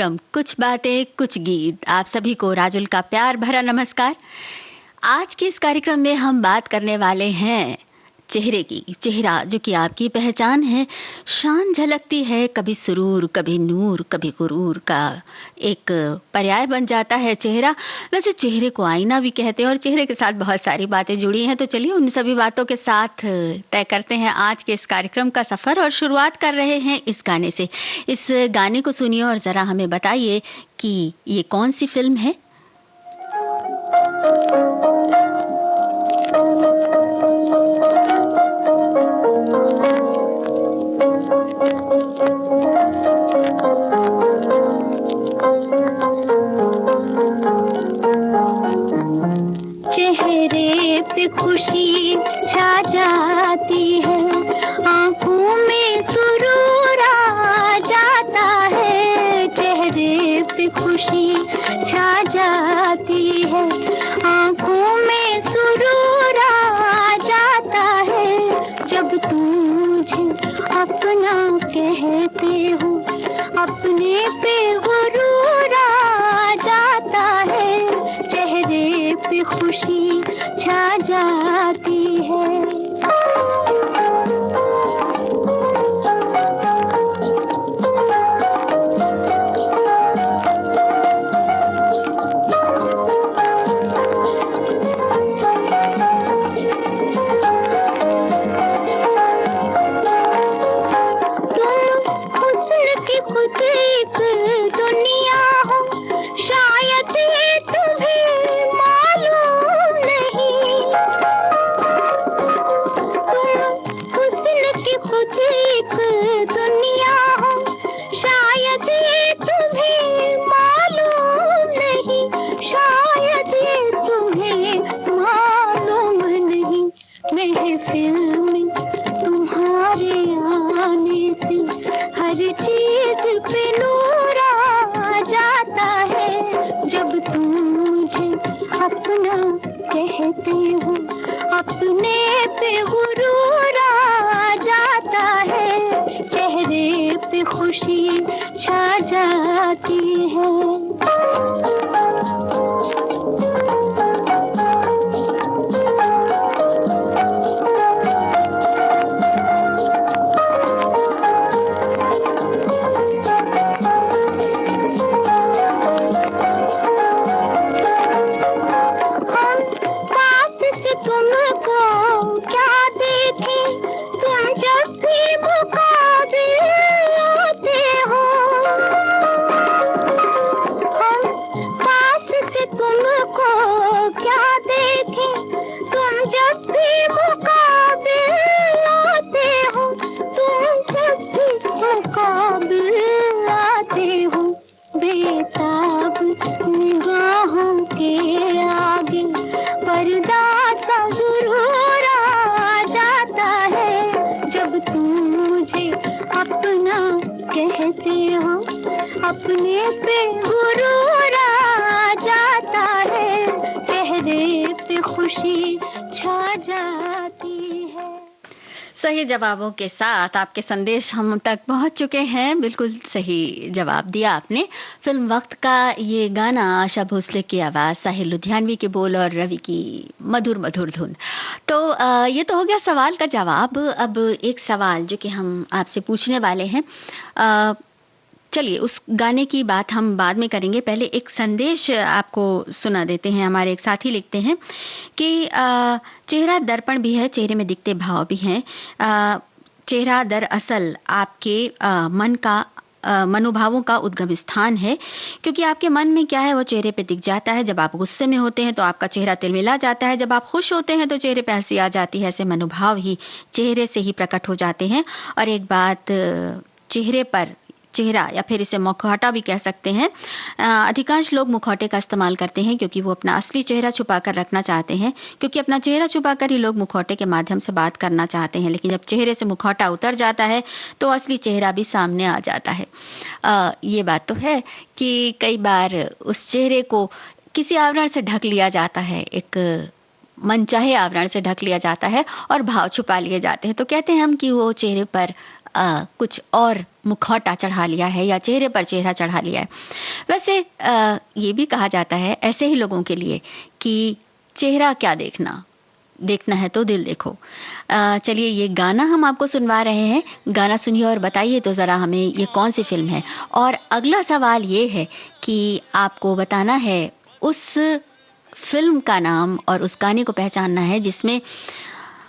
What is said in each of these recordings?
कार्यक्रम कुछ बातें कुछ गीत। आप सभी को राजुल का प्यार भरा नमस्कार। आज के इस कार्यक्रम में हम बात करने वाले हैं चेहरे की। चेहरा जो कि आपकी पहचान है, शान झलकती है, कभी सुरूर कभी नूर कभी गुरूर का एक पर्याय बन जाता है चेहरा। वैसे चेहरे को आईना भी कहते हैं और चेहरे के साथ बहुत सारी बातें जुड़ी हैं। तो चलिए उन सभी बातों के साथ तय करते हैं आज के इस कार्यक्रम का सफ़र और शुरुआत कर रहे हैं इस गाने से। इस गाने को सुनिए और ज़रा हमें बताइए कि ये कौन सी फिल्म है। चेहरे पे खुशी छा जाती है, आंखों में सुरूर आ जाता है। चेहरे पे खुशी छा जाती है, आंखों में सुरूर आ जाता है। जब तू मुझे अपना कहते हो, अपने पे गुरूर आ जाता है। चेहरे पे खुशी छा जाती है। खुशी छा जाती है। अपने पे गुरूर आ जाता है। चेहरे पे खुशी छा जाती है। सही जवाबों के साथ आपके संदेश हम तक पहुंच चुके हैं। बिल्कुल सही जवाब दिया आपने। फिल्म वक्त का ये गाना, आशा भोसले की आवाज़, साहिल लुधियानवी के बोल और रवि की मधुर मधुर धुन। तो ये तो हो गया सवाल का जवाब। अब एक सवाल जो कि हम आपसे पूछने वाले हैं, चलिए उस गाने की बात हम बाद में करेंगे। पहले एक संदेश आपको सुना देते हैं। हमारे एक साथी लिखते हैं कि चेहरा दर्पण भी है, चेहरे में दिखते भाव भी हैं। चेहरा दरअसल आपके मन का मनोभावों का उद्गम स्थान है, क्योंकि आपके मन में क्या है वो चेहरे पे दिख जाता है। जब आप गुस्से में होते हैं तो आपका चेहरा तिलमिला जाता है, जब आप खुश होते हैं तो चेहरे पे हंसी आ जाती है। ऐसे मनोभाव ही चेहरे से ही प्रकट हो जाते हैं। और एक बात, चेहरे पर चेहरा या फिर इसे मुखौटा भी कह सकते हैं, अधिकांश लोग मुखौटे का इस्तेमाल करते हैं क्योंकि वो अपना असली चेहरा छुपा कर रखना चाहते हैं, क्योंकि अपना चेहरा छुपा कर ही लोग मुखौटे के माध्यम से बात करना चाहते हैं। लेकिन जब चेहरे से मुखौटा उतर जाता है तो असली चेहरा भी सामने आ जाता है। ये बात तो है कि कई बार उस चेहरे को किसी आवरण से ढक लिया जाता है, एक मनचाहे आवरण से ढक लिया जाता है और भाव छुपा लिए जाते हैं। तो कहते हैं हम कि वो चेहरे पर कुछ और मुखौटा चढ़ा लिया है या चेहरे पर चेहरा चढ़ा लिया है। वैसे ये भी कहा जाता है ऐसे ही लोगों के लिए कि चेहरा क्या देखना, देखना है तो दिल देखो। चलिए ये गाना हम आपको सुनवा रहे हैं, गाना सुनिए और बताइए तो ज़रा हमें ये कौन सी फिल्म है। और अगला सवाल ये है कि आपको बताना है उस फिल्म का नाम और उस गाने को पहचानना है जिसमें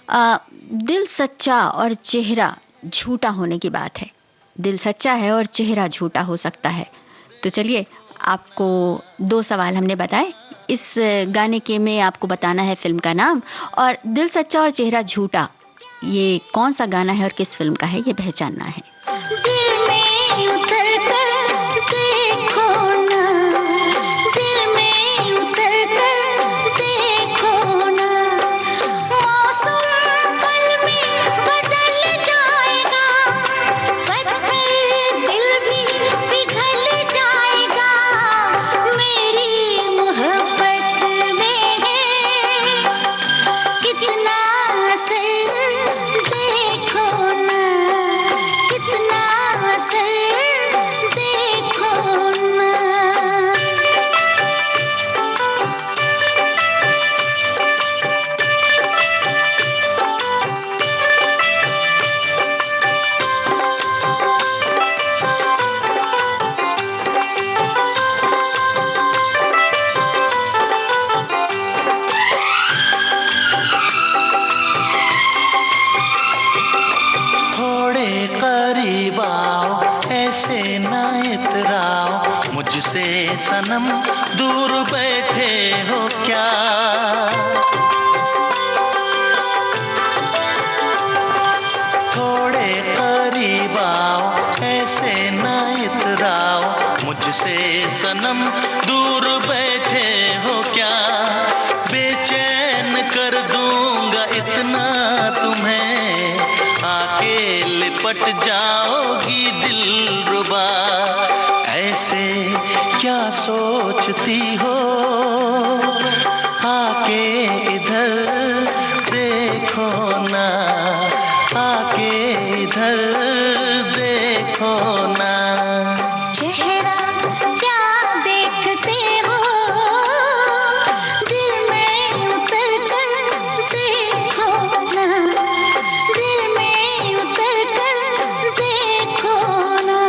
दिल सच्चा और चेहरा झूठा होने की बात है। दिल सच्चा है और चेहरा झूठा हो सकता है। तो चलिए आपको 2 सवाल हमने बताए, इस गाने के में आपको बताना है फिल्म का नाम और दिल सच्चा और चेहरा झूठा ये कौन सा गाना है और किस फिल्म का है ये पहचानना है। दिल में उतर कर देखो ना, दिल में उतर कर देखो ना, मौसम पल में बदल जाएगा, पत्थर दिल भी पिघल जाएगा, मेरी मोहब्बत में कितना असर देखो ना, कितना असर देखो ना। थोड़े करीब आओ, ऐसे ना इतराओ, मुझसे सनम दूर बैठे हो क्या। थोड़े करीब आओ, ऐसे ना इतराओ, मुझसे सनम दूर बैठे हो क्या। बेचैन कर दूंगा इतना तुम्हें, आके लिपट जाओगी दिलरुबा। ऐसे क्या सोचती हो, आके इधर देखो ना, आके इधर देखो ना। चेहरा क्या देखते हो, दिल में उतर कर देखो ना, दिल में उतर कर देखो ना।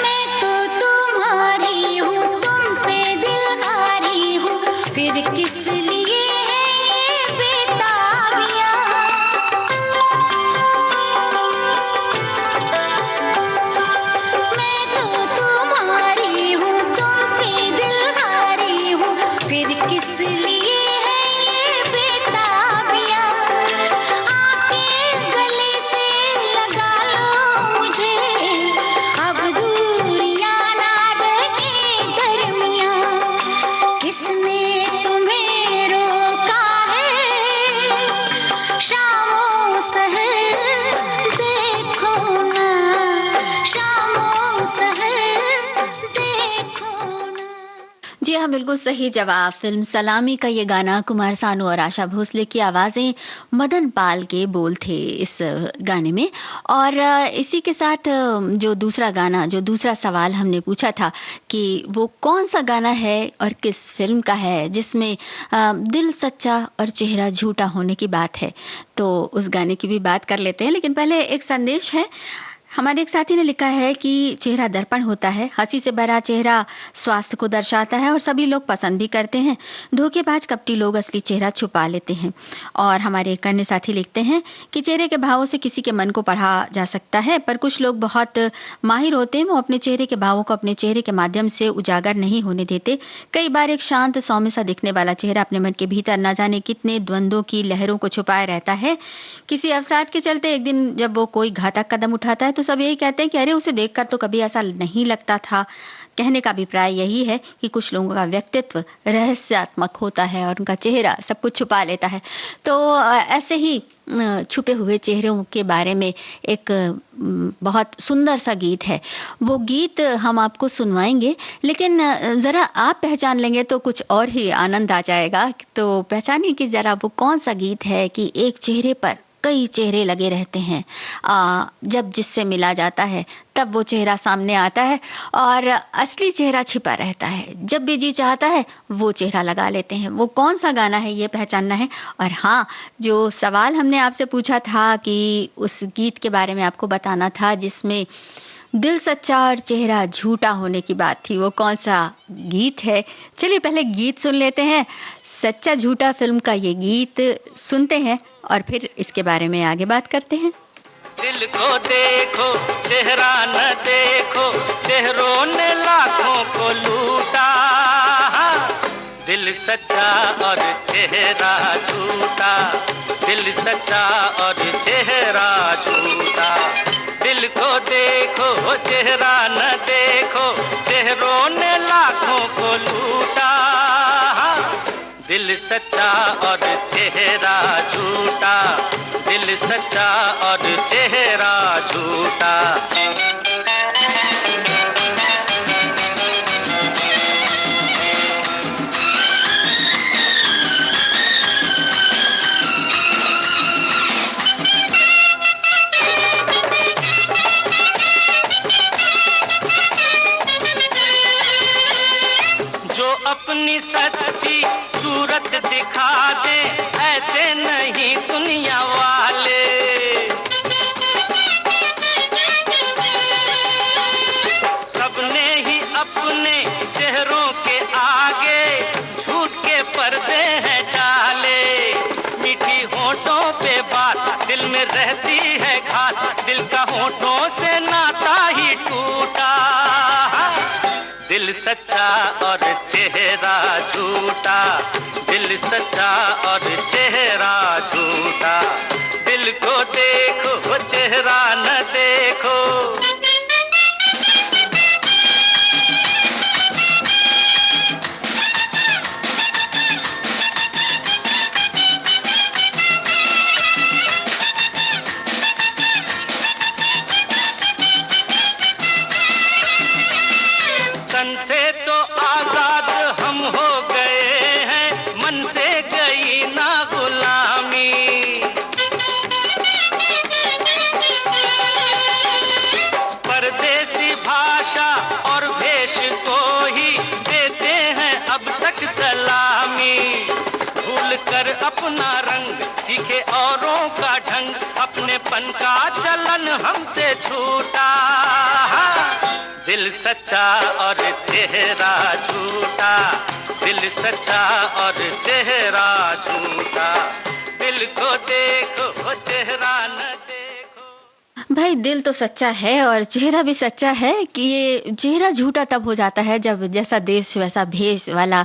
मैं तो तुम्हारी हूँ, तुम पे दिलहारी हूँ, फिर किस लिए है ये बेताबियाँ। मैं तो तुम्हारी हूँ, तुम पे दिलहारी हूँ, फिर किस लिए है ये बेताबियाँ। आके गले से लगा लो मुझे, अब दूरियां ना रहे गर्मियाँ। किसने तुम्हें रोका है, शामों सहर देखो ना, शामों सहर देखो ना। जी हाँ, बिल्कुल सही जवाब। फिल्म सलामी का ये गाना कुमार सानू और आशा भोसले की आवाज़ें, मदन पाल के बोल थे इस गाने में। और इसी के साथ जो दूसरा गाना, जो दूसरा सवाल हमने पूछा था कि वो कौन सा गाना है और किस फिल्म का है जिसमें दिल सच्चा और चेहरा झूठा होने की बात है, तो उस गाने की भी बात कर लेते हैं। लेकिन पहले एक संदेश है। हमारे एक साथी ने लिखा है कि चेहरा दर्पण होता है, हंसी से भरा चेहरा स्वास्थ्य को दर्शाता है और सभी लोग पसंद भी करते हैं। धोखेबाज कपटी लोग असली चेहरा छुपा लेते हैं। और हमारे एक अन्य साथी लिखते हैं कि चेहरे के भावों से किसी के मन को पढ़ा जा सकता है, पर कुछ लोग बहुत माहिर होते हैं, वो अपने चेहरे के भावों को अपने चेहरे के माध्यम से उजागर नहीं होने देते। कई बार एक शांत सौम्य सा दिखने वाला चेहरा अपने मन के भीतर न जाने कितने द्वंद्वों की लहरों को छुपाए रहता है। किसी अवसाद के चलते एक दिन जब वो कोई घातक कदम उठाता है तो सब यही कहते हैं कि अरे उसे देखकर तो कभी ऐसा नहीं लगता था। कहने का अभिप्राय यही है कि कुछ लोगों का व्यक्तित्व रहस्यात्मक होता है और उनका चेहरा सब कुछ छुपा लेता है। तो ऐसे ही छुपे हुए चेहरों के बारे में एक बहुत सुंदर सा गीत है। वो गीत हम आपको सुनवाएंगे, लेकिन ज़रा आप पहचान लेंगे तो कुछ और ही आनंद आ जाएगा। तो पहचानिए कि ज़रा वो कौन सा गीत है कि एक चेहरे पर कई चेहरे लगे रहते हैं। जब जिससे मिला जाता है तब वो चेहरा सामने आता है और असली चेहरा छिपा रहता है। जब भी जी चाहता है वो चेहरा लगा लेते हैं। वो कौन सा गाना है ये पहचानना है। और हाँ, जो सवाल हमने आपसे पूछा था कि उस गीत के बारे में आपको बताना था जिसमें दिल सच्चा और चेहरा झूठा होने की बात थी, वो कौन सा गीत है। चलिए पहले गीत सुन लेते हैं। सच्चा झूठा फिल्म का ये गीत सुनते हैं और फिर इसके बारे में आगे बात करते हैं। दिल को देखो चेहरा न देखो, चेहरों ने लाखों को लूटा। दिल सच्चा और चेहरा झूठा, दिल सच्चा और चेहरा झूठा। दिल को देखो चेहरा न देखो, चेहरों ने लाखों को लूटा। दिल सच्चा और चेहरा झूठा, दिल सच्चा और चेहरा झूठा। अपनी सच्ची सूरत दिखा दे, ऐसे नहीं दुनिया वाले। सबने ही अपने चेहरों के आगे झूठ के पर्दे हैं डाले। मीठी होठों पे बात दिल में रहती है घात, दिल का होठों से नाता ही टूटा। दिल सच्चा और चेहरा झूठा, दिल सच्चा और चेहरा झूठा। दिल को देखो चेहरा न देखो। तन से तो आजाद हम हो गए हैं, मन से गई ना गुलामी। परदेसी भाषा और भेष को ही देते हैं अब तक सलामी। भूल कर अपना रंग सीखे औरों का ढंग, अपनेपन का चलन हमसे छूटा। दिल सच्चा और चेहरा झूठा, दिल सच्चा और चेहरा झूठा। दिल को देखो चेहरा न देखो। भाई दिल तो सच्चा है और चेहरा भी सच्चा है कि ये चेहरा झूठा तब हो जाता है जब जैसा देश वैसा भेष वाला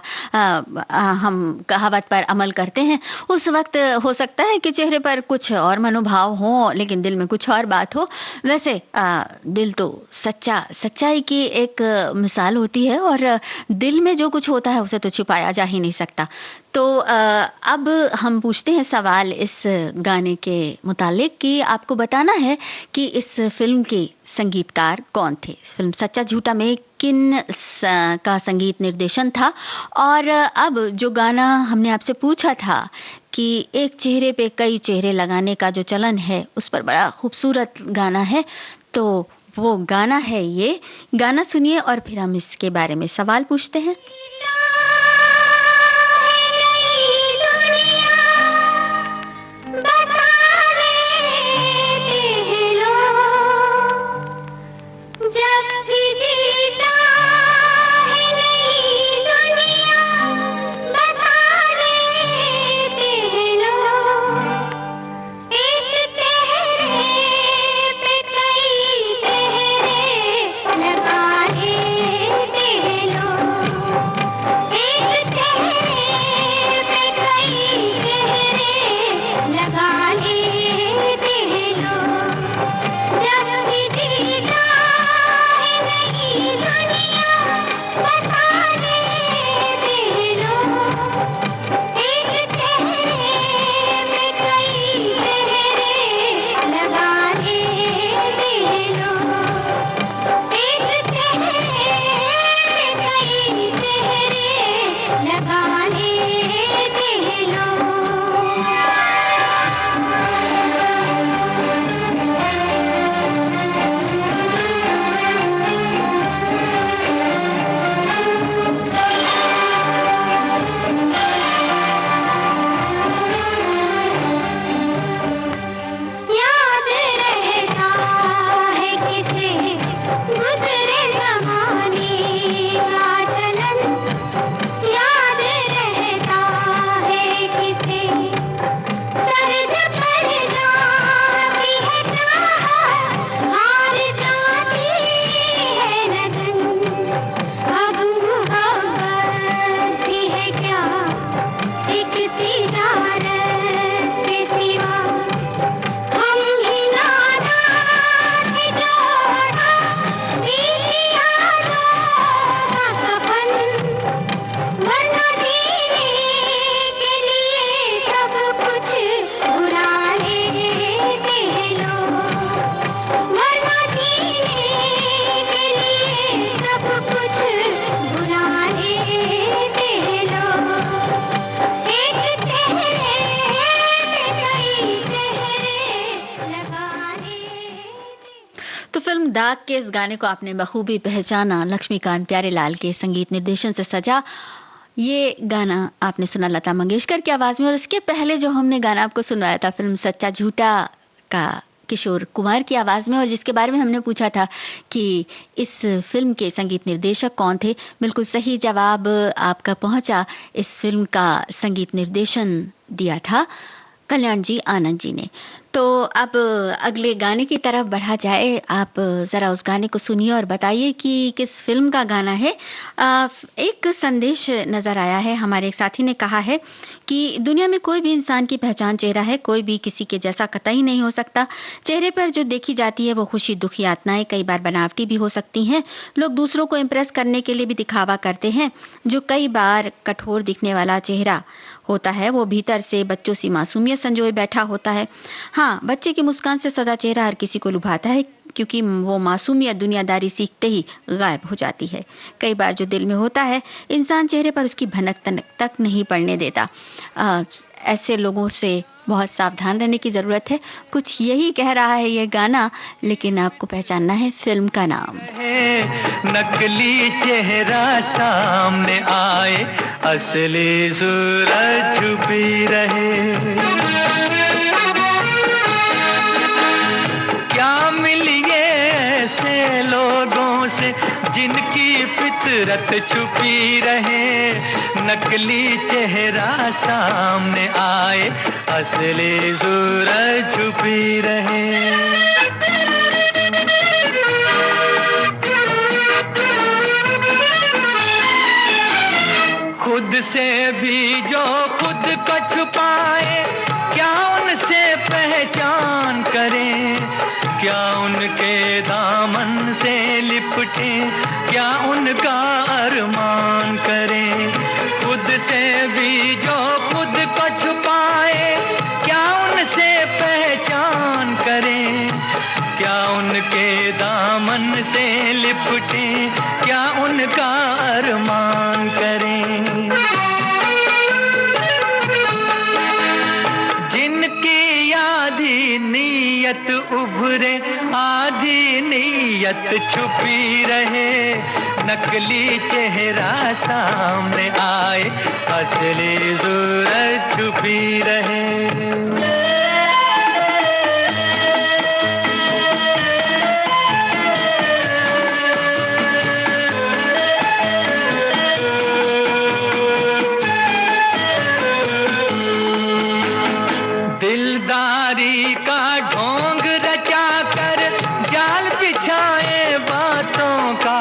हम कहावत पर अमल करते हैं। उस वक्त हो सकता है कि चेहरे पर कुछ और मनोभाव हो लेकिन दिल में कुछ और बात हो। वैसे दिल तो सच्चा, सच्चाई की एक मिसाल होती है और दिल में जो कुछ होता है उसे तो छुपाया जा ही नहीं सकता। तो अब हम पूछते हैं सवाल इस गाने के मुतालिक कि आपको बताना है कि इस फिल्म के संगीतकार कौन थे। फिल्म सच्चा झूठा में किन का संगीत निर्देशन था। और अब जो गाना हमने आपसे पूछा था कि एक चेहरे पे कई चेहरे लगाने का जो चलन है उस पर बड़ा खूबसूरत गाना है, तो वो गाना है ये। गाना सुनिए और फिर हम इसके बारे में सवाल पूछते हैं। राग के इस गाने को आपने बखूबी पहचाना, लक्ष्मीकांत प्यारेलाल के संगीत निर्देशन से सजा ये गाना आपने सुना लता मंगेशकर की आवाज में। और इसके पहले जो हमने गाना आपको सुनाया था फिल्म सच्चा झूठा का किशोर कुमार की आवाज में, और जिसके बारे में हमने पूछा था कि इस फिल्म के संगीत निर्देशक कौन थे, बिल्कुल सही जवाब आपका पहुंचा। इस फिल्म का संगीत निर्देशन दिया था कल्याण जी आनंद जी ने। तो अब अगले गाने की तरफ बढ़ा जाए। आप ज़रा उस गाने को सुनिए और बताइए कि किस फिल्म का गाना है। एक संदेश नज़र आया है, हमारे एक साथी ने कहा है कि दुनिया में कोई भी इंसान की पहचान चेहरा है, कोई भी किसी के जैसा कतई नहीं हो सकता। चेहरे पर जो देखी जाती है वो खुशी दुखी यातनाएं कई बार बनावटी भी हो सकती हैं। लोग दूसरों को इम्प्रेस करने के लिए भी दिखावा करते हैं। जो कई बार कठोर दिखने वाला चेहरा होता है वो भीतर से बच्चों सी मासूमियत संजोए बैठा होता है। हाँ, बच्चे की मुस्कान से सजा चेहरा हर किसी को लुभाता है, क्योंकि वो मासूमियत दुनियादारी सीखते ही गायब हो जाती है। कई बार जो दिल में होता है इंसान चेहरे पर उसकी भनक तक नहीं पड़ने देता। ऐसे लोगों से बहुत सावधान रहने की ज़रूरत है। कुछ यही कह रहा है ये गाना, लेकिन आपको पहचानना है फिल्म का नाम। नकली चेहरा सामने आए, असली सूरत छुपी रहे। क्या मिलिए ऐसे लोगों से जिनकी फितरत छुपी रहे। नकली चेहरा सामने आए, असली सूरत छुपी रहे। खुद से भी जो खुद को छुपाए, क्या उनसे पहचान करें। क्या उनके दामन से लिपटे, क्या उनका अरमान करें। खुद से भी जो खुद को छुपाए, क्या उनसे पहचान करें। क्या उनके दामन से लिपटे, क्या उनका अरमान करें। जिनकी आधी नीयत उभरे, आधी नीयत छुपी रहे। नकली चेहरा सामने आए, असली सूरत छुपी रहे। दिलदारी का ढोंग रचा कर जाल बिछाए बातों का।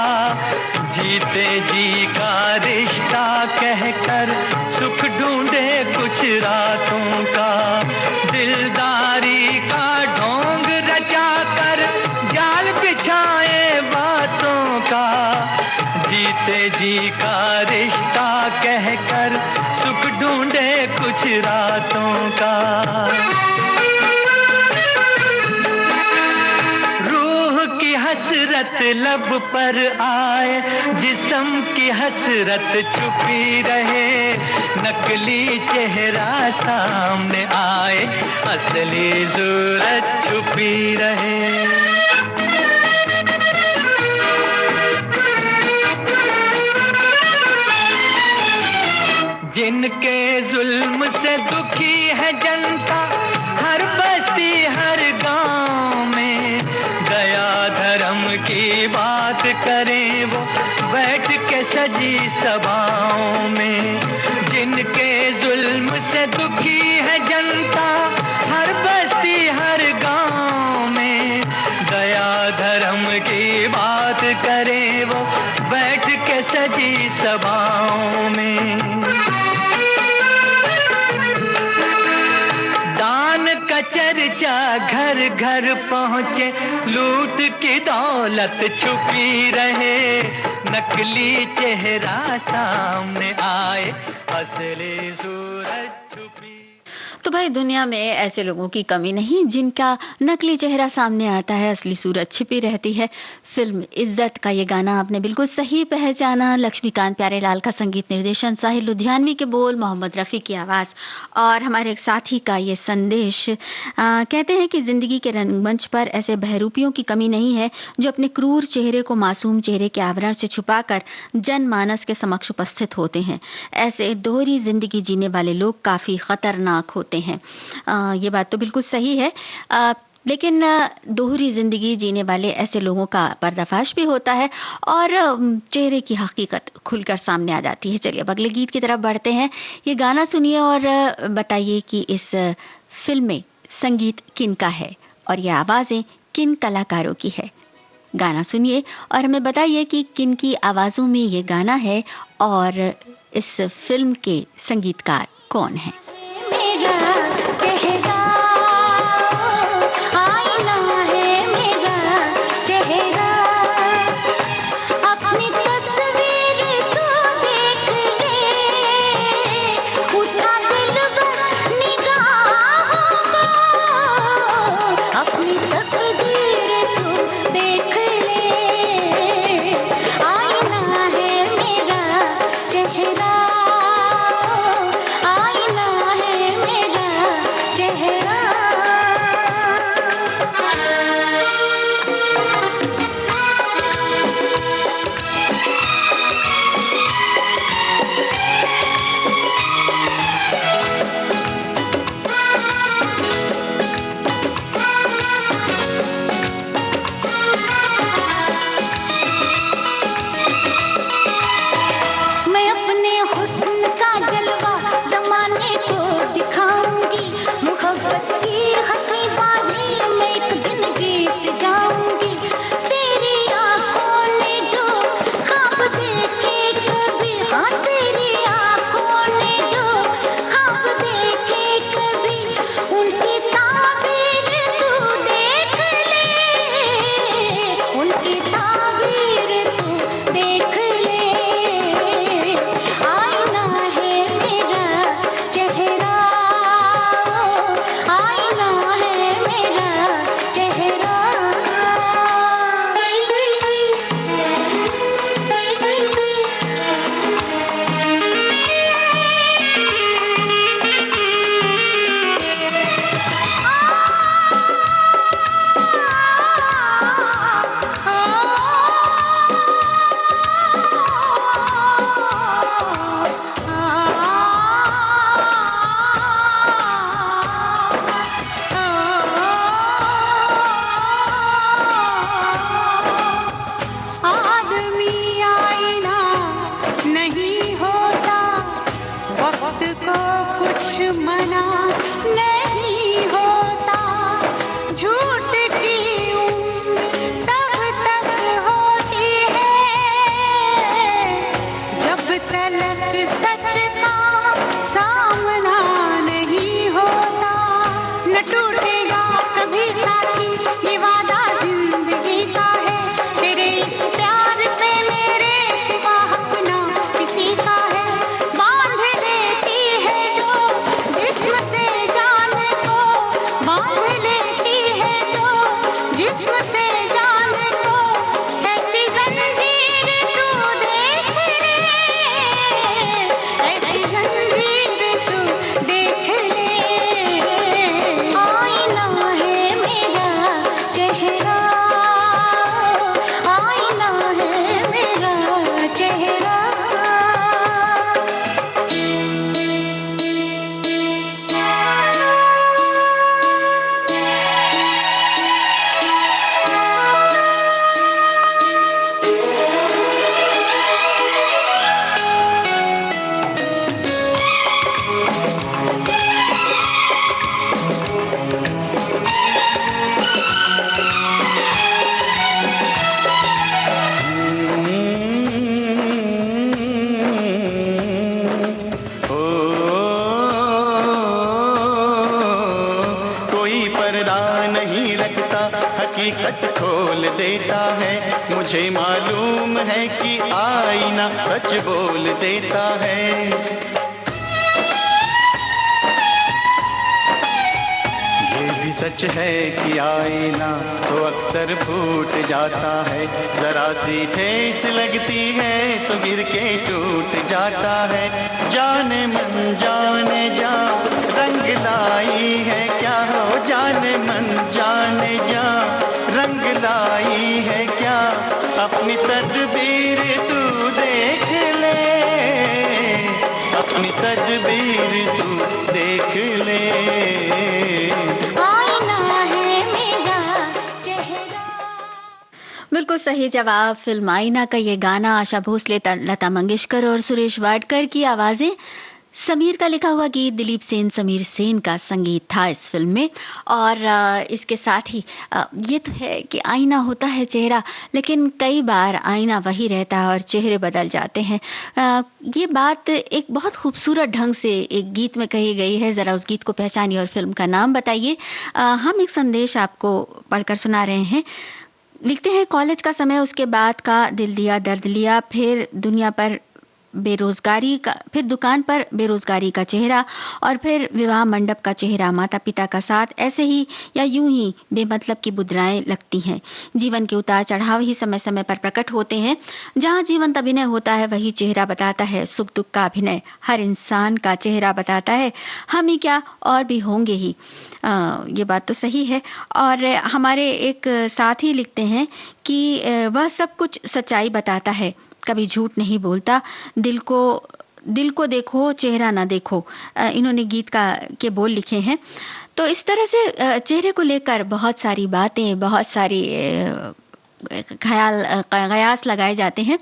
जीते जी का रिश्ता कहकर सुख ढूंढे कुछ रातों का। दिलदारी का ढोंग रचा कर जाल बिछाए बातों का। जीते जी का रिश्ता कहकर सुख ढूंढे कुछ रातों का। रूह की हसरत लब पर आए, जिस्म की हसरत छुपी रहे। नकली चेहरा सामने आए, असली सूरत छुपी रहे। जिनके जुल्म से दुखी है जनता, हर बस्ती हर गांव में। दया धर्म की बात करें वो बैठ के सजी सभाओं में। जिनके जुल्म से दुखी है जनता, हर बस्ती हर गांव में। दया धर्म की बात करें वो बैठ के सजी सभाओं में। चर्चा घर घर पहुँचे, लूट की दौलत छुपी रहे। नकली चेहरा सामने आए, असली सूरत छुपी। तो भाई दुनिया में ऐसे लोगों की कमी नहीं जिनका नकली चेहरा सामने आता है, असली सूरत छिपी रहती है। फिल्म इज्जत का ये गाना आपने बिल्कुल सही पहचाना। लक्ष्मीकांत प्यारेलाल का संगीत निर्देशन, साहिल लुधियानवी के बोल, मोहम्मद रफ़ी की आवाज़ और हमारे एक साथी का ये संदेश। कहते हैं कि जिंदगी के रंगमंच पर ऐसे बहरूपियों की कमी नहीं है जो अपने क्रूर चेहरे को मासूम चेहरे के आवरण से छुपाकर जनमानस के समक्ष उपस्थित होते हैं। ऐसे दोहरी जिंदगी जीने वाले लोग काफी खतरनाक होते हैं। ये बात तो बिल्कुल सही है। लेकिन दोहरी जिंदगी जीने वाले ऐसे लोगों का पर्दाफाश भी होता है और चेहरे की हकीकत खुलकर सामने आ जाती है। चलिए अब अगले गीत की तरफ बढ़ते हैं। ये गाना सुनिए और बताइए कि इस फिल्म में संगीत किन का है और ये आवाजें किन कलाकारों की है। गाना सुनिए और हमें बताइए कि किन की आवाजों में ये गाना है और इस फिल्म के संगीतकार कौन है। मेरा चेहरा आईना है, मेरा चेहरा अपनी तस्वीर तो देख ले, उठा दिल बस निगाहों को, अपनी तकदीर तो देख ले, आईना है मेरा चेहरा, आईना है मेरा चेहरा। मैं अपने हुस्न का जलवा ज़माने को दिखाऊंगी, मोहब्बत की हंसी बाजी मैं एक दिन जीत जाऊंगी। तेरी आंखों ने जो ख्वाब देखे कभी, हाँ तेरी आंखों ने जो ख्वाब देखे कभी, उनकी ताबीर तू देख ले, उनकी ताबीर तू देख ले, आईना है मेरा चेहरा, आईना है मेरा चेहरा। आदमी आईना नहीं होता, वक्त को कुछ मना नहीं होता, झूठ की उम्मीद तब तक होती है जब तलक सच का सामना नहीं होता। न टूटेगा कभी साथी ये वादा जिंदगी का है, तेरे इस प्यार पे मेरे सिवा अपना किसी का है। बांध लेती है जो जिस्म से जान को, बांध लेती है जो जिस्म से जान को, ऐसी जंजीर तू देख ले, ऐसी जंजीर तू देख ले, आईना है मेरा चेहरा, आईना है मेरा चेहरा। ओ, कोई पर्दा नहीं रखता, हकीकत खोल देता है। मुझे मालूम है कि आईना सच बोल देता है। सच है कि आईना तो अक्सर फूट जाता है, जरा सी ठेस लगती है तो गिर के टूट जाता है। जाने मन जाने जा रंग लाई है क्या हो, जाने मन जाने जा रंग लाई है क्या, अपनी तदबीर तू देख ले, अपनी तदबीर तू देख ले। बिल्कुल सही जवाब। फिल्म आईना का ये गाना आशा भोसले, लता मंगेशकर और सुरेश वाडकर की आवाजें, समीर का लिखा हुआ गीत, दिलीप सेन, समीर सेन का संगीत था इस फिल्म में। और इसके साथ ही ये तो है कि आईना होता है चेहरा, लेकिन कई बार आईना वही रहता है और चेहरे बदल जाते हैं। ये बात एक बहुत खूबसूरत ढंग से एक गीत में कही गई है। ज़रा उस गीत को पहचानिए और फिल्म का नाम बताइए। हम एक संदेश आपको पढ़कर सुना रहे हैं। लिखते हैं, कॉलेज का समय, उसके बाद का दिल दिया दर्द लिया, फिर दुनिया पर बेरोजगारी का, फिर दुकान पर बेरोजगारी का चेहरा, और फिर विवाह मंडप का चेहरा, माता पिता का साथ, ऐसे ही या यूं ही बेमतलब की बुदराएं लगती हैं। जीवन के उतार चढ़ाव ही समय समय पर प्रकट होते हैं। जहां जीवंत अभिनय होता है वही चेहरा बताता है, सुख दुख का अभिनय हर इंसान का चेहरा बताता है। हम ही क्या और भी होंगे ही। ये बात तो सही है। और हमारे एक साथी लिखते हैं कि वह सब कुछ सच्चाई बताता है, कभी झूठ नहीं बोलता, दिल को देखो चेहरा ना देखो। इन्होंने गीत के बोल लिखे हैं। तो इस तरह से चेहरे को लेकर बहुत सारी बातें, बहुत सारी कयास लगाए जाते हैं,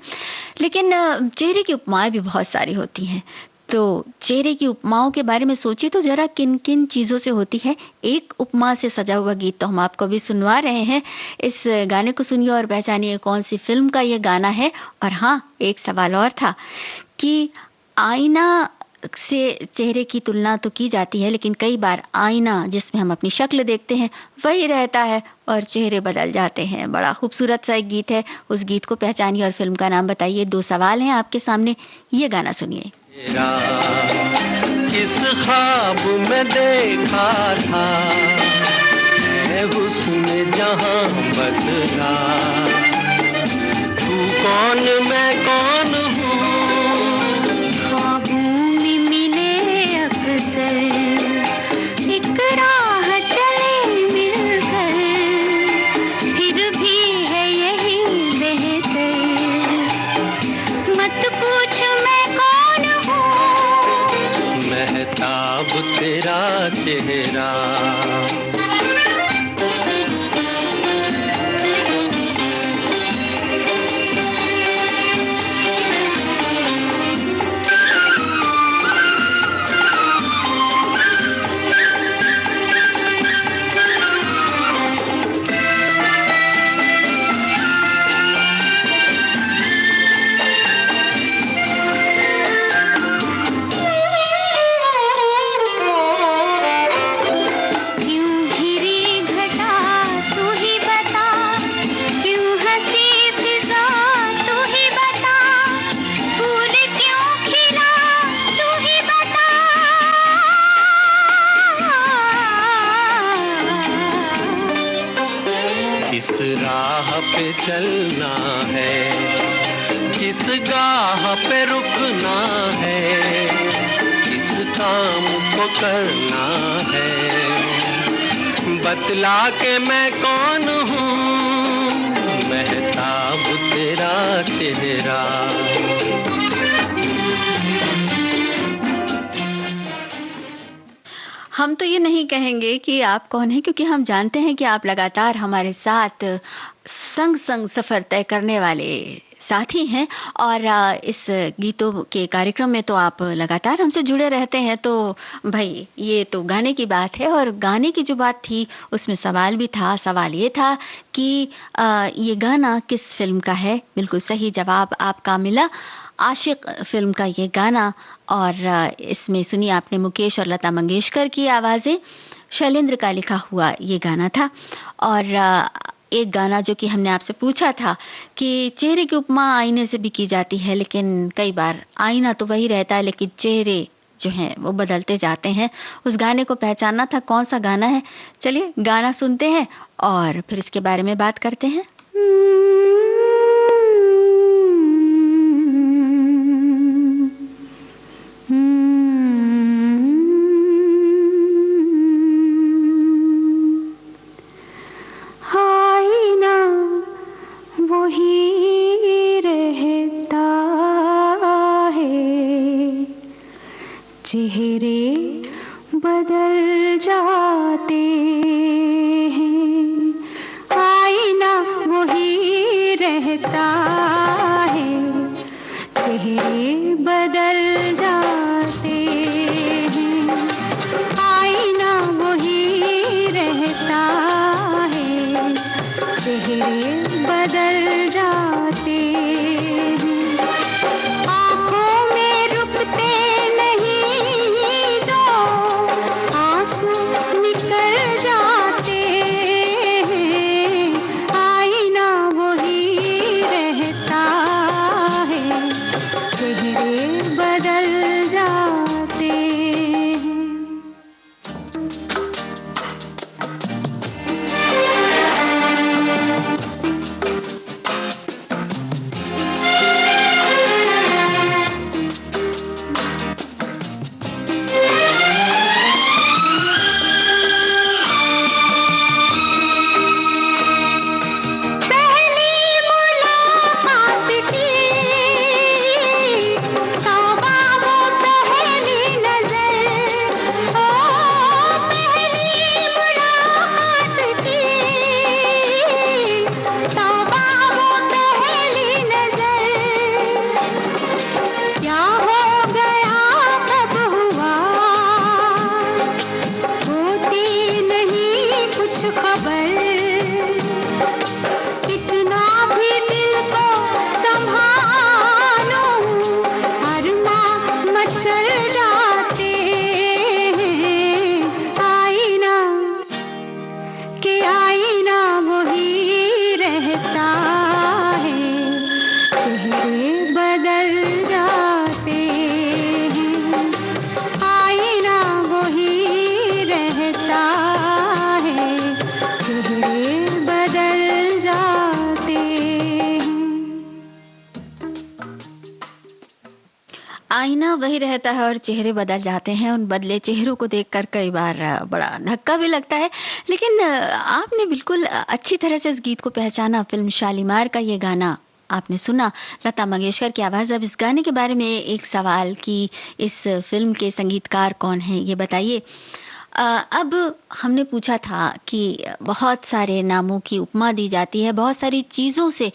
लेकिन चेहरे की उपमाएं भी बहुत सारी होती हैं। तो चेहरे की उपमाओं के बारे में सोचिए तो जरा किन किन चीज़ों से होती है। एक उपमा से सजा हुआ गीत तो हम आपको अभी सुनवा रहे हैं। इस गाने को सुनिए और पहचानिए कौन सी फिल्म का ये गाना है। और हाँ, एक सवाल और था कि आईना से चेहरे की तुलना तो की जाती है, लेकिन कई बार आईना जिसमें हम अपनी शक्ल देखते हैं वही रहता है और चेहरे बदल जाते हैं। बड़ा खूबसूरत सा एक गीत है। उस गीत को पहचानिए और फिल्म का नाम बताइए। 2 सवाल हैं आपके सामने, ये गाना सुनिए। किस ख्वाब में देखा था हुस्न जहां बदला, तू कौन मैं कौन हूँ, ख्वाबों में मिले अक्सर, एक राह चले मिलकर, फिर भी है यही बेहतर, मत पूछ मैं कौन हूँ, महताब तेरा चेहरा। चलना है किस गाह पे रुकना है, किस काम को करना है, बतला के मैं कौन हूँ, महताब तेरा चेहरा। हम तो ये नहीं कहेंगे कि आप कौन हैं, क्योंकि हम जानते हैं कि आप लगातार हमारे साथ संग संग सफर तय करने वाले साथी हैं। और इस गीतों के कार्यक्रम में तो आप लगातार हमसे जुड़े रहते हैं। तो भाई ये तो गाने की बात है, और गाने की जो बात थी उसमें सवाल भी था। सवाल ये था कि ये गाना किस फिल्म का है। बिल्कुल सही जवाब आपका मिला, आशिक फिल्म का ये गाना। और इसमें सुनी आपने मुकेश और लता मंगेशकर की आवाज़ें, शैलेंद्र का लिखा हुआ ये गाना था। और एक गाना जो कि हमने आपसे पूछा था कि चेहरे की उपमा आईने से भी की जाती है, लेकिन कई बार आईना तो वही रहता है लेकिन चेहरे जो हैं वो बदलते जाते हैं। उस गाने को पहचानना था कौन सा गाना है। चलिए गाना सुनते हैं और फिर इसके बारे में बात करते हैं। चेहरे बदल जाते हैं, आईना वही रहता है, चेहरे बदल जाते हैं, आईना वही रहता है, चेहरे बदल जाते हैं, आँखों में रुकते आईना वही रहता है और चेहरे बदल जाते हैं। उन बदले चेहरों को देखकर कई बार बड़ा धक्का भी लगता है। लेकिन आपने बिल्कुल अच्छी तरह से इस गीत को पहचाना। फिल्म शालीमार का ये गाना आपने सुना, लता मंगेशकर की आवाज़। अब इस गाने के बारे में एक सवाल कि इस फिल्म के संगीतकार कौन हैं, ये बताइए। अब हमने पूछा था कि बहुत सारे नामों की उपमा दी जाती है, बहुत सारी चीज़ों से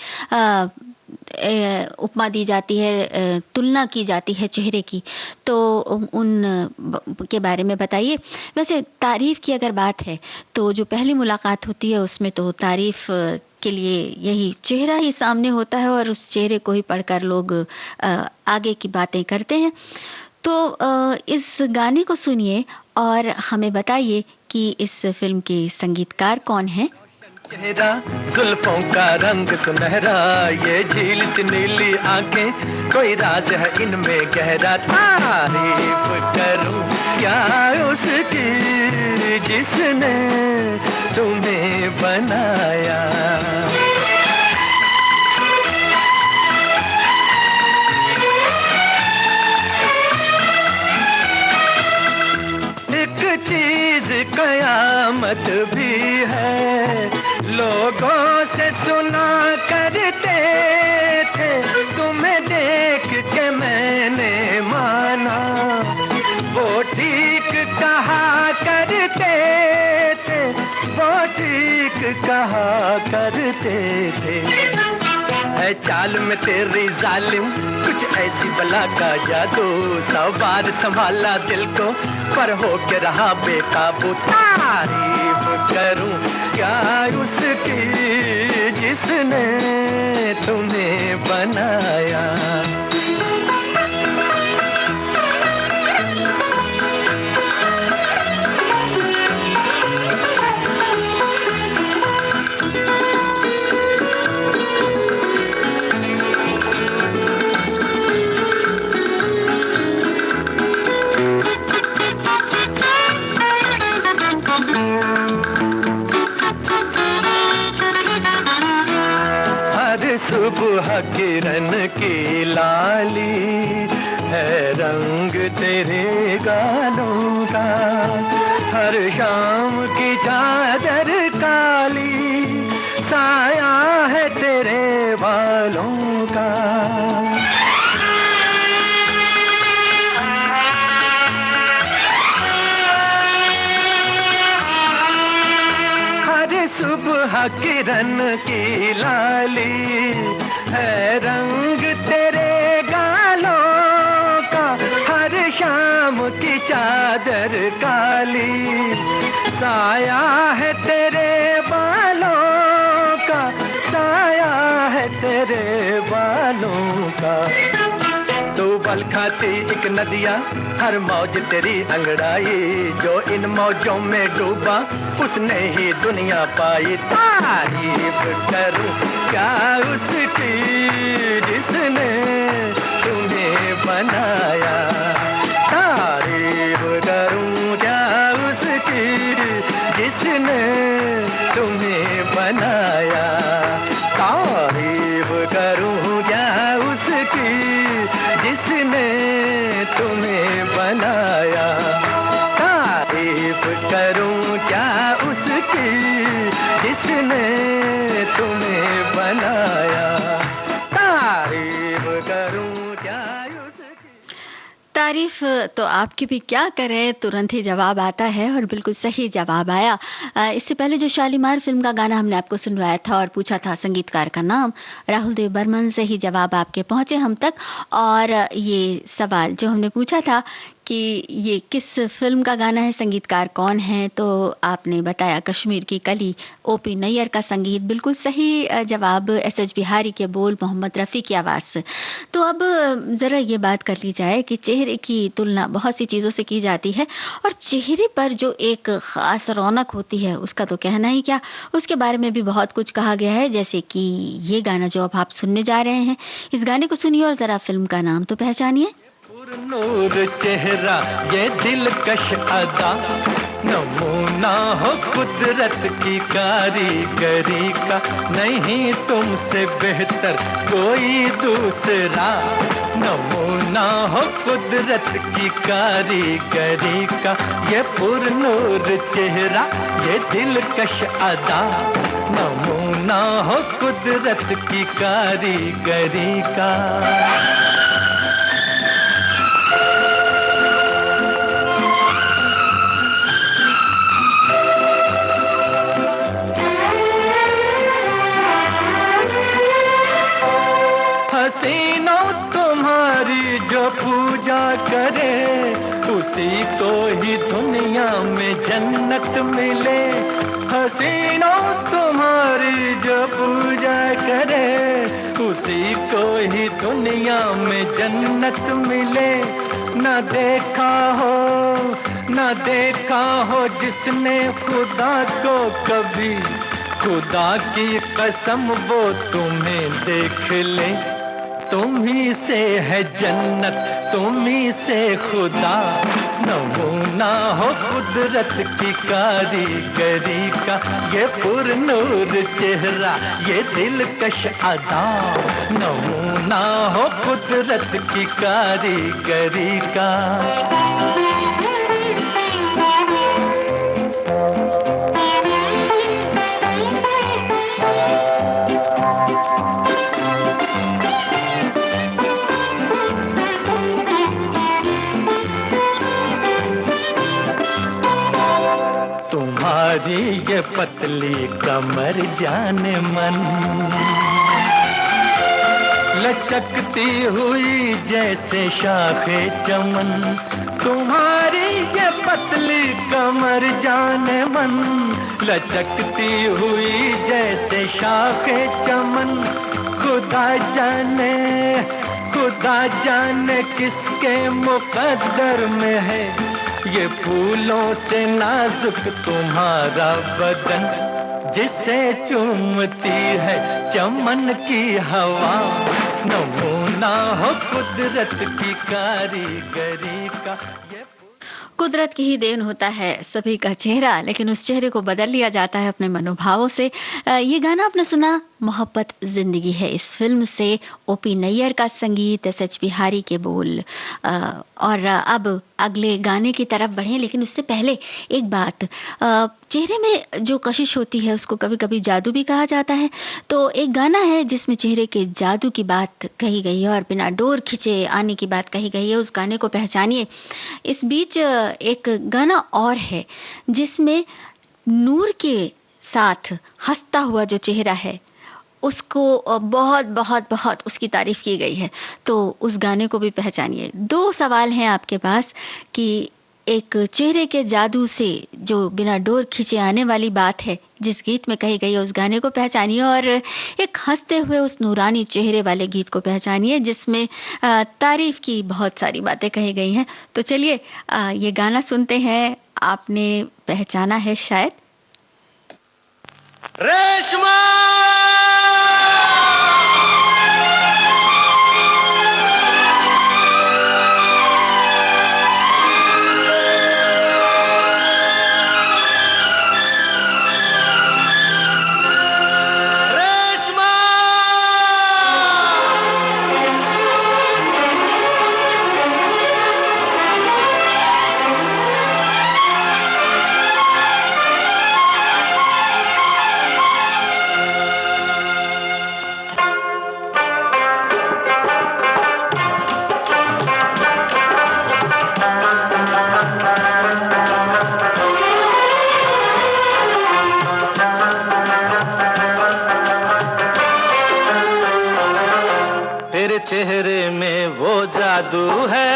उपमा दी जाती है, तुलना की जाती है चेहरे की, तो उन के बारे में बताइए। वैसे तारीफ़ की अगर बात है तो जो पहली मुलाकात होती है उसमें तो तारीफ़ के लिए यही चेहरा ही सामने होता है और उस चेहरे को ही पढ़कर लोग आगे की बातें करते हैं। तो इस गाने को सुनिए और हमें बताइए कि इस फिल्म के संगीतकार कौन हैं। चेहरा, जुल्फों का रंग सुनहरा, ये झील सी नीली आंखें, कोई राज है इनमें गहरा। तारीफ करूं क्या उसकी जिसने तुम्हें बनाया। एक चीज कयामत भी है, लोगों से सुना करते थे, तुम्हें देख के मैंने माना, वो ठीक कहा करते थे, वो ठीक कहा करते थे। है चाल में तेरी जालिम कुछ ऐसी बला का जादू, 100 बार संभाला दिल को पर हो के रहा बेकाबू। तारीफ करूं क्या उसकी जिसने तुम्हें बनाया। सुबह किरण की लाली है रंग तेरे गालों का, हर शाम की चादर काली साया है तेरे बालों का। हर सुबह किरण की लाली है रंग तेरे गालों का, हर शाम की चादर काली साया है तेरे बालों का, साया है तेरे बालों का। तू बल खाती एक नदिया हर मौज तेरी अंगड़ाई, जो इन मौजों में डूबा उसने ही दुनिया पाई। तारीफ करूं क्या उसकी जिसने तुम्हें बनाया, तारीफ करूं क्या उसकी जिसने तुम्हें बनाया, तारीफ करूं क्या उसकी जिसने तुम्हें बनाया, तारीफ करूं क्या उसकी जिसने तुम्हें बनाया, तारीफ करूं क्या उसकी। तारीफ तो आपकी भी क्या करें, तुरंत ही जवाब आता है और बिल्कुल सही जवाब आया। इससे पहले जो शालीमार फिल्म का गाना हमने आपको सुनवाया था और पूछा था संगीतकार का नाम, राहुल देव बर्मन से ही जवाब आपके पहुंचे हम तक। और ये सवाल जो हमने पूछा था कि ये किस फिल्म का गाना है, संगीतकार कौन है, तो आपने बताया कश्मीर की कली, ओपी नैयर का संगीत। बिल्कुल सही जवाब, एस.एच. बिहारी के बोल, मोहम्मद रफ़ी की आवाज़ से। तो अब ज़रा ये बात कर ली जाए कि चेहरे की तुलना बहुत सी चीज़ों से की जाती है और चेहरे पर जो एक ख़ास रौनक होती है उसका तो कहना ही क्या, उसके बारे में भी बहुत कुछ कहा गया है। जैसे कि ये गाना जो अब आप सुनने जा रहे हैं, इस गाने को सुनिए और ज़रा फिल्म का नाम तो पहचानिए। नूर चेहरा ये दिलकश अदा, नमूना हो कुदरत की कारीगरी का, नहीं तुमसे बेहतर कोई दूसरा, नमूना हो कुदरत की कारीगरी का। ये पुरनूर चेहरा ये दिलकश अदा, नमूना हो कुदरत की कारीगरी का। हसीनों तुम्हारी जो पूजा करे, उसी को ही दुनिया में जन्नत मिले। हसीनों तुम्हारी जो पूजा करे, उसी को ही दुनिया में जन्नत मिले। न देखा हो जिसने खुदा को कभी, खुदा की कसम वो तुम्हें देख ले। तुम्ही से है जन्नत, तुम्ही से खुदा, नमूना हो कुदरत की कारीगरी का। ये पुरनूर चेहरा ये दिलकश अदा, नमूना हो कुदरत की कारीगरी का। तुम्हारी ये पतली कमर जाने मन, लचकती हुई जैसे शाखे चमन। तुम्हारी ये पतली कमर जाने मन, लचकती हुई जैसे शाखे चमन। खुदा जाने किसके मुकद्दर में है, ये फूलों से नाजुक तुम्हारा बदन, जिसे चूमती है चमन की हवा। नमूना हो कुदरत की कारीगरी का। कुदरत की ही देन होता है सभी का चेहरा, लेकिन उस चेहरे को बदल लिया जाता है अपने मनोभावों से। ये गाना आपने सुना, मोहब्बत जिंदगी है, इस फिल्म से ओपी नैयर का संगीत, एस बिहारी के बोल। और अब अगले गाने की तरफ बढ़ें, लेकिन उससे पहले एक बात, चेहरे में जो कशिश होती है उसको कभी कभी जादू भी कहा जाता है। तो एक गाना है जिसमें चेहरे के जादू की बात कही गई है और बिना डोर खिंचे आने की बात कही गई है, उस गाने को पहचानिए। इस बीच एक गाना और है जिसमें नूर के साथ हंसता हुआ जो चेहरा है उसको बहुत बहुत बहुत उसकी तारीफ की गई है, तो उस गाने को भी पहचानिए। दो सवाल हैं आपके पास कि एक चेहरे के जादू से जो बिना डोर खींचे आने वाली बात है जिस गीत में कही गई है, उस गाने को पहचानिए, और एक हंसते हुए उस नूरानी चेहरे वाले गीत को पहचानिए जिसमें तारीफ की बहुत सारी बातें कही गई हैं। तो चलिए ये गाना सुनते हैं। आपने पहचाना है शायद, रेशमा। चेहरे में वो जादू है,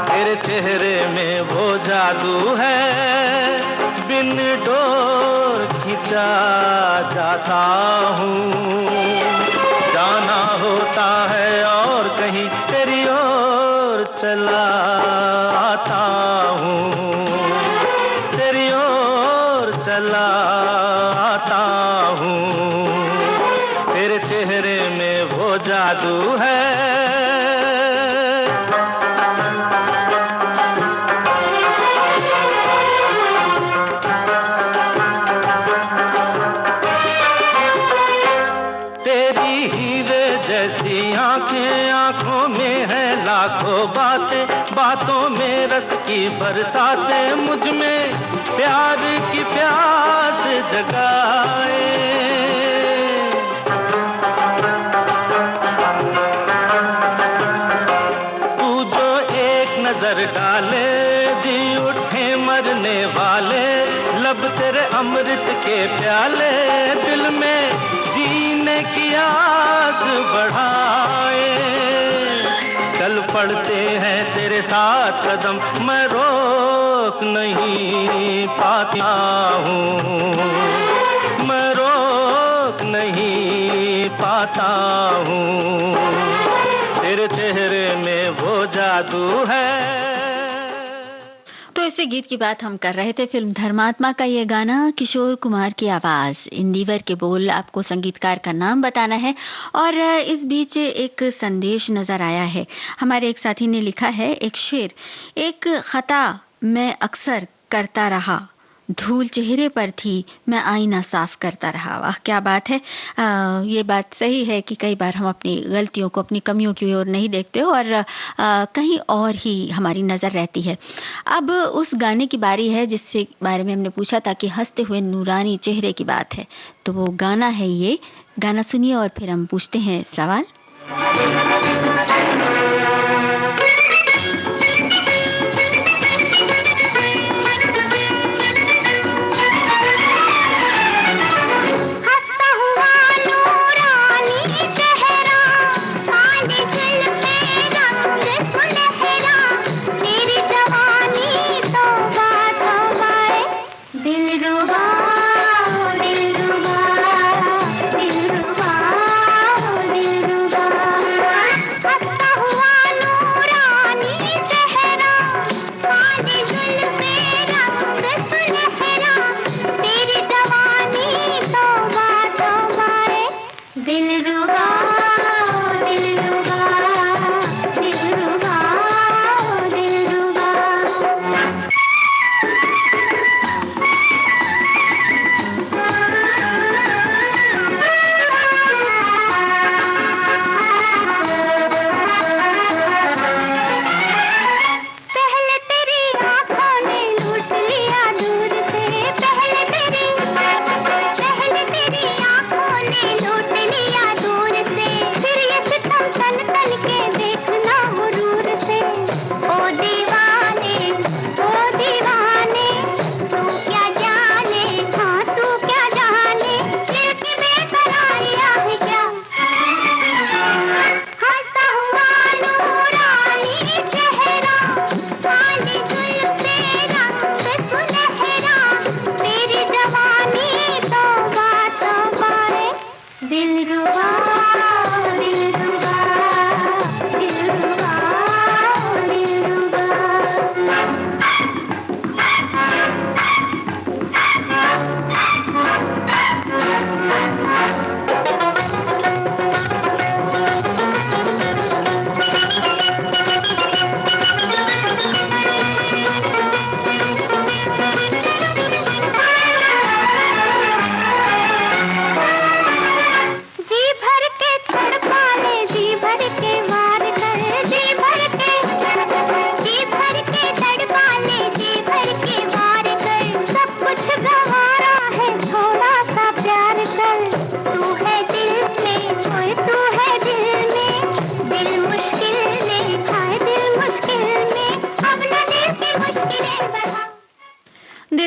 तेरे चेहरे में वो जादू है, बिन डोर खिंचा जाता हूँ, जाना होता है और कहीं तेरी ओर चला आता हूँ, तेरी ओर चला आता हूँ, तेरे चेहरे में वो जादू है। तेरी हीरे जैसी आंखें, आंखों में है लाखों बातें, बातों में रस की बरसातें, मुझ में प्यार की प्यास जगाए। तू जो एक नजर डाले जी उठे मरने वाले, लब तेरे अमृत के प्याले, दिल में जीने की आस बढ़ाए। चल पड़ते हैं तेरे साथ कदम, मैं रोक नहीं पाता हूँ, मैं रोक नहीं पाता हूँ, तेरे चेहरे में वो जादू है। तो इसी गीत की बात हम कर रहे थे। फिल्म धर्मात्मा का ये गाना, किशोर कुमार की आवाज, इंदिवर के बोल, आपको संगीतकार का नाम बताना है। और इस बीच एक संदेश नजर आया है। हमारे एक साथी ने लिखा है एक शेर, एक खता मैं अक्सर करता रहा, धूल चेहरे पर थी मैं आईना साफ करता रहा। वाह क्या बात है। ये बात सही है कि कई बार हम अपनी गलतियों को, अपनी कमियों की ओर नहीं देखते और कहीं और ही हमारी नज़र रहती है। अब उस गाने की बारी है जिससे बारे में हमने पूछा था कि हंसते हुए नूरानी चेहरे की बात है, तो वो गाना है ये। गाना सुनिए और फिर हम पूछते हैं सवाल। हंसता हुआ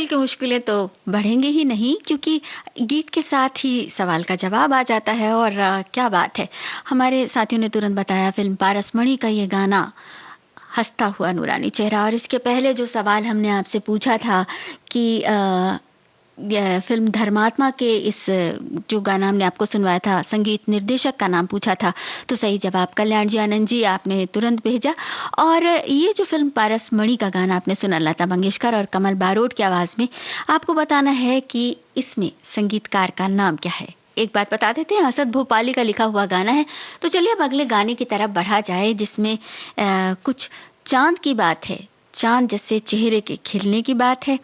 की मुश्किलें तो बढ़ेंगी ही नहीं, क्योंकि गीत के साथ ही सवाल का जवाब आ जाता है। और क्या बात है, हमारे साथियों ने तुरंत बताया फिल्म पारसमणि का ये गाना हंसता हुआ नूरानी चेहरा। और इसके पहले जो सवाल हमने आपसे पूछा था कि ये फिल्म धर्मात्मा के इस जो गाना हमने आपको सुनवाया था, संगीत निर्देशक का नाम पूछा था, तो सही जवाब कल्याण जी आनंद जी आपने तुरंत भेजा। और ये जो फिल्म पारसमणि का गाना आपने सुना लता मंगेशकर और कमल बारोट की आवाज में, आपको बताना है कि इसमें संगीतकार का नाम क्या है। एक बात बता देते हैं, असद भोपाली का लिखा हुआ गाना है। तो चलिए अब अगले गाने की तरफ बढ़ा जाए, जिसमें कुछ चांद की बात है, चांद जैसे चेहरे के खिलने की बात है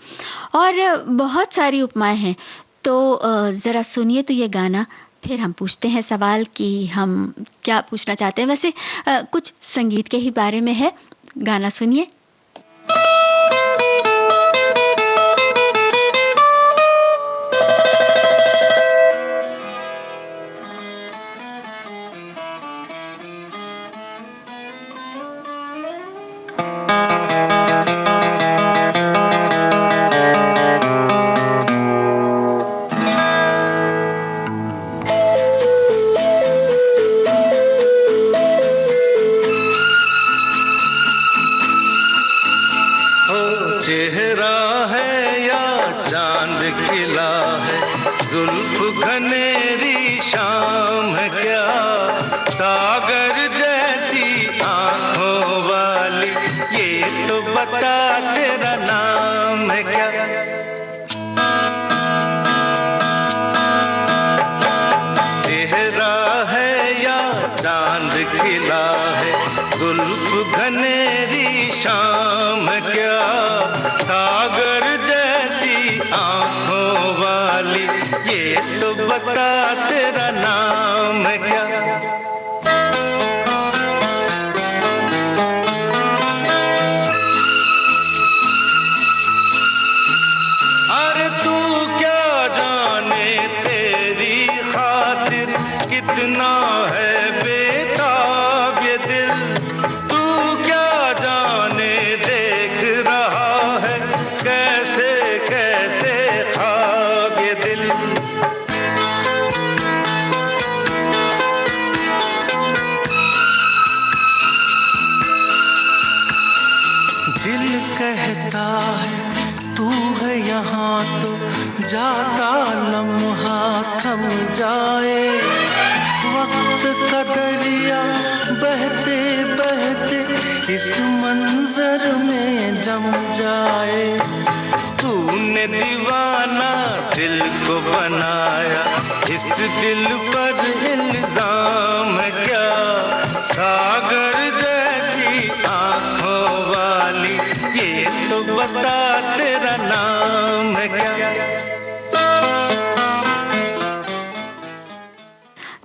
और बहुत सारी उपमाएं हैं। तो जरा सुनिए तो ये गाना, फिर हम पूछते हैं सवाल कि हम क्या पूछना चाहते हैं। वैसे कुछ संगीत के ही बारे में है, गाना सुनिए।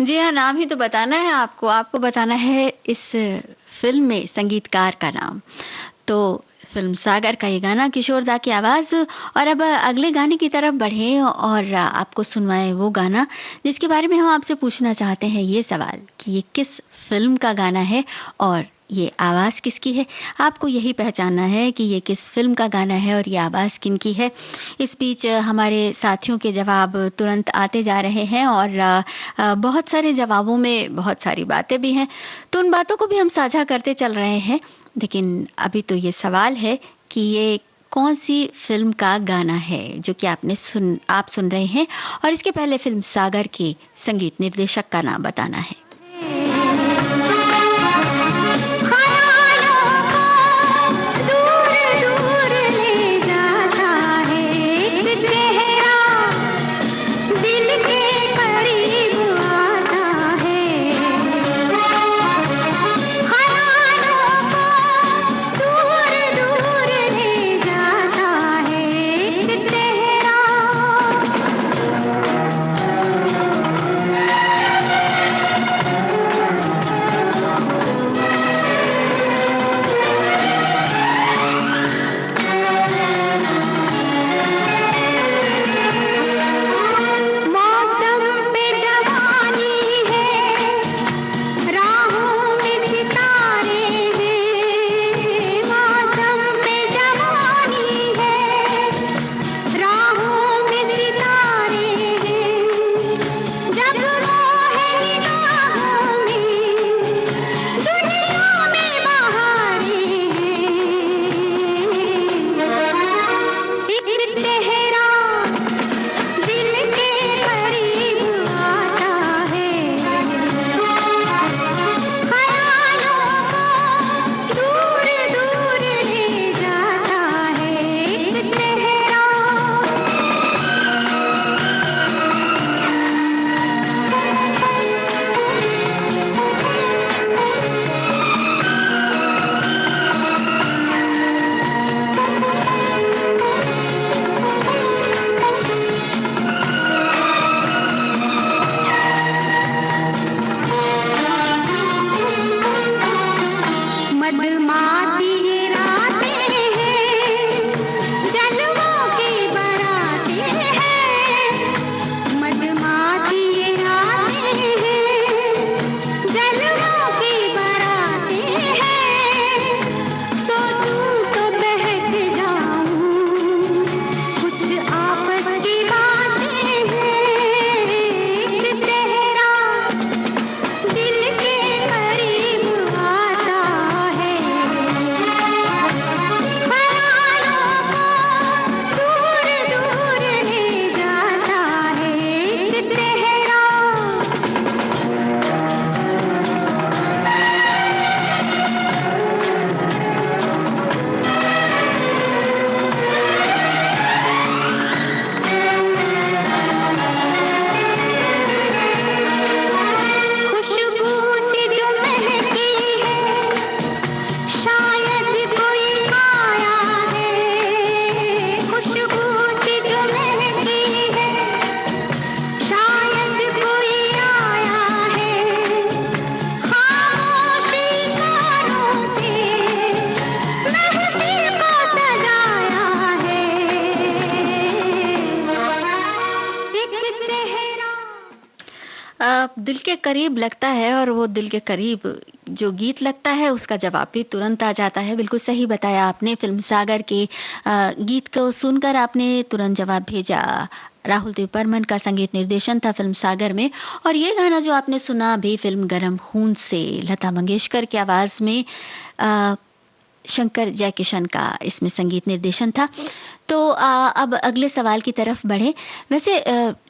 जी हाँ, नाम ही तो बताना है आपको, आपको बताना है इस फिल्म में संगीतकार का नाम। तो फिल्म सागर का ये गाना, किशोर दा की आवाज। और अब अगले गाने की तरफ बढ़े और आपको सुनवाएं वो गाना जिसके बारे में हम आपसे पूछना चाहते हैं ये सवाल कि ये किस फिल्म का गाना है और ये आवाज किसकी है। आपको यही पहचानना है कि ये किस फिल्म का गाना है और ये आवाज किनकी है। इस बीच हमारे साथियों के जवाब तुरंत आते जा रहे हैं और बहुत सारे जवाबों में बहुत सारी बातें भी हैं, तो उन बातों को भी हम साझा करते चल रहे हैं। लेकिन अभी तो ये सवाल है कि ये कौन सी फिल्म का गाना है जो कि आप सुन रहे हैं, और इसके पहले फिल्म सागर के संगीत निर्देशक का नाम बताना है। चेहरा। दिल के करीब लगता है और वो दिल के करीब जो गीत लगता है उसका जवाब भी तुरंत आ जाता है। बिल्कुल सही बताया आपने। फिल्म सागर के गीत को सुनकर आपने तुरंत जवाब भेजा। राहुल देव बर्मन का संगीत निर्देशन था फिल्म सागर में। और ये गाना जो आपने सुना भी फिल्म गरम खून से, लता मंगेशकर की आवाज में शंकर जयकिशन का इसमें संगीत निर्देशन था। तो अब अगले सवाल की तरफ बढ़े। वैसे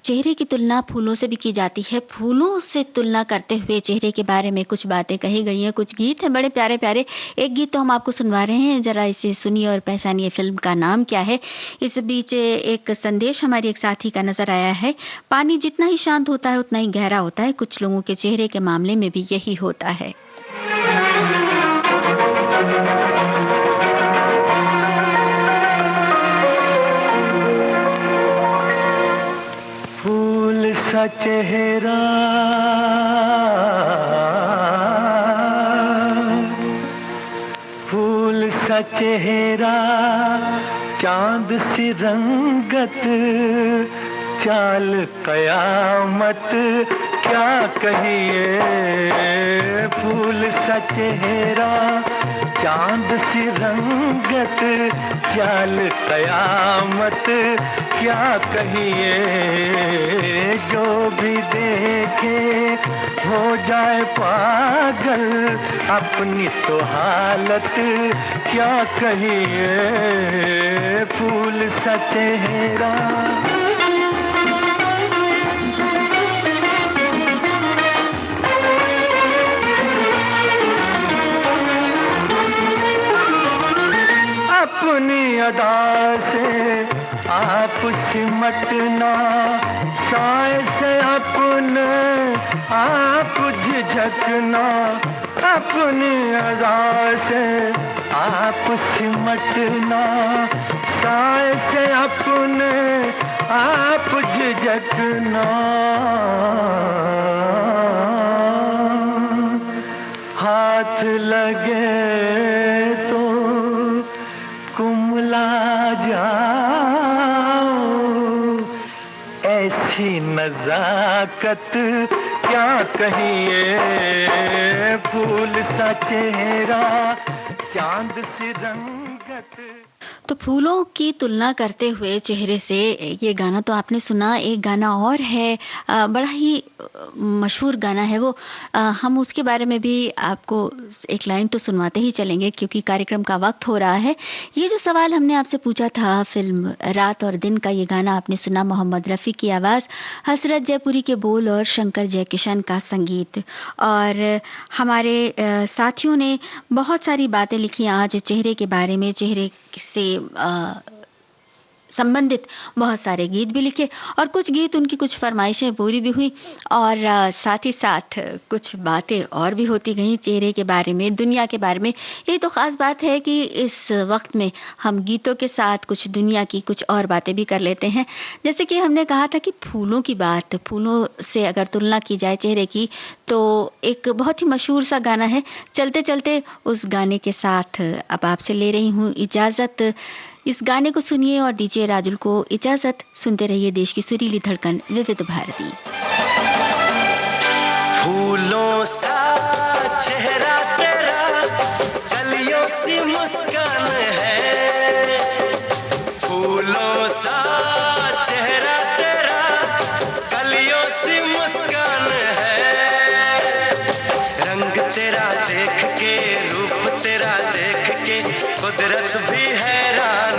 चेहरे की तुलना फूलों से भी की जाती है। फूलों से तुलना करते हुए चेहरे के बारे में कुछ बातें कही गई हैं, कुछ गीत हैं बड़े प्यारे प्यारे। एक गीत तो हम आपको सुनवा रहे हैं, जरा इसे सुनिए और पहचानिए फिल्म का नाम क्या है। इस बीच एक संदेश हमारी एक साथी का नजर आया है। पानी जितना ही शांत होता है उतना ही गहरा होता है। कुछ लोगों के चेहरे के मामले में भी यही होता है। फूल सा चेहरा, फूल सा चेहरा, चांद सी रंगत, चाल कयामत, क्या कहिए। फूल सा चेहरा, चांद सी रंगत, चाल कयामत, क्या कहिए। जो भी देखे हो जाए पागल, अपनी तो हालत क्या कहिए। फूल सा चेहरा। अपनी अदा से आप सिमटना, साए से अपने आप झिझकना। अपनी अदा से आप सिमटना, साए से अपने आप झिझकना। हाथ लगे तो कुमला जाओ, ऐसी नजाकत क्या कहिए। फूल सा चेहरा, चांद सी रंगत। तो फूलों की तुलना करते हुए चेहरे से ये गाना तो आपने सुना। एक गाना और है, बड़ा ही मशहूर गाना है वो। हम उसके बारे में भी आपको एक लाइन तो सुनवाते ही चलेंगे क्योंकि कार्यक्रम का वक्त हो रहा है। ये जो सवाल हमने आपसे पूछा था, फिल्म रात और दिन का ये गाना आपने सुना। मोहम्मद रफ़ी की आवाज़, हसरत जयपुरी के बोल और शंकर जयकिशन का संगीत। और हमारे साथियों ने बहुत सारी बातें लिखी आज चेहरे के बारे में। चेहरे से संबंधित बहुत सारे गीत भी लिखे और कुछ गीत उनकी कुछ फरमाइशें पूरी भी हुई और साथ ही साथ कुछ बातें और भी होती गई चेहरे के बारे में, दुनिया के बारे में। ये तो ख़ास बात है कि इस वक्त में हम गीतों के साथ कुछ दुनिया की कुछ और बातें भी कर लेते हैं। जैसे कि हमने कहा था कि फूलों की बात, फूलों से अगर तुलना की जाए चेहरे की, तो एक बहुत ही मशहूर सा गाना है। चलते चलते उस गाने के साथ अब आपसे ले रही हूँ इजाज़त। इस गाने को सुनिए और दीजिए राजुल को इजाजत। सुनते रहिए देश की सुरीली धड़कन विविध भारती। फूलों सा चेहरा तेरा, कलियों की मुस्कान है। फूलों सा चेहरा तेरा, कलियों की मुस्कान है। रंग तेरा देख के, रूप तेरा देख के, कुदरत भी हैरान